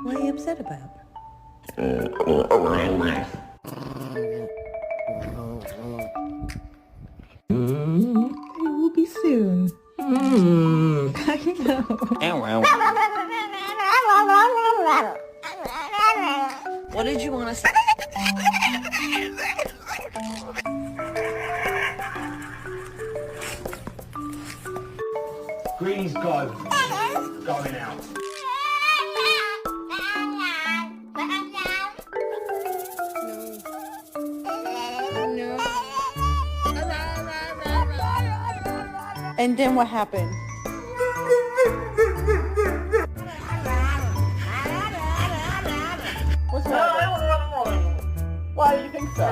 What are you upset about? It will be soon. I know. What did you want to say? Greenies go. Going out. And then what happened? What's that? Why do you think so?